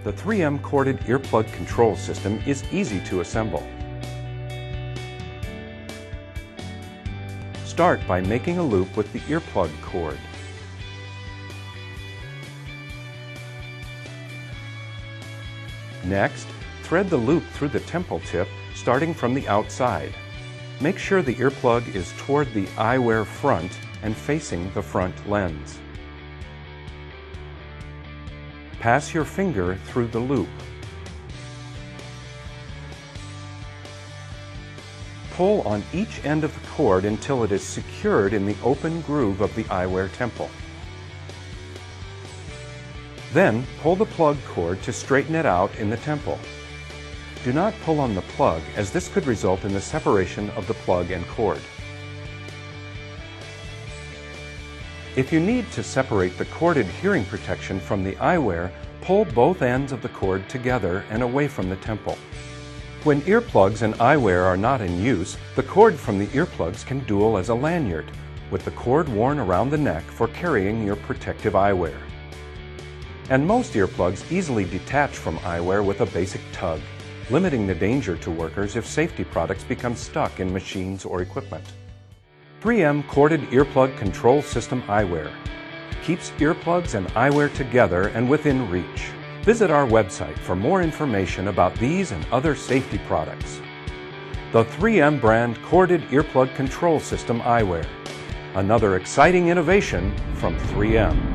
The 3M corded earplug control system is easy to assemble. Start by making a loop with the earplug cord. Next, thread the loop through the temple tip, starting from the outside. Make sure the earplug is toward the eyewear front and facing the front lens. Pass your finger through the loop. Pull on each end of the cord until it is secured in the open groove of the eyewear temple. Then pull the plug cord to straighten it out in the temple. Do not pull on the plug, as this could result in the separation of the plug and cord. If you need to separate the corded hearing protection from the eyewear, pull both ends of the cord together and away from the temple. When earplugs and eyewear are not in use, the cord from the earplugs can dual as a lanyard, with the cord worn around the neck for carrying your protective eyewear. And most earplugs easily detach from eyewear with a basic tug, limiting the danger to workers if safety products become stuck in machines or equipment. 3M corded earplug control system eyewear keeps earplugs and eyewear together and within reach. Visit our website for more information about these and other safety products. The 3M brand corded earplug control system eyewear. Another exciting innovation from 3M.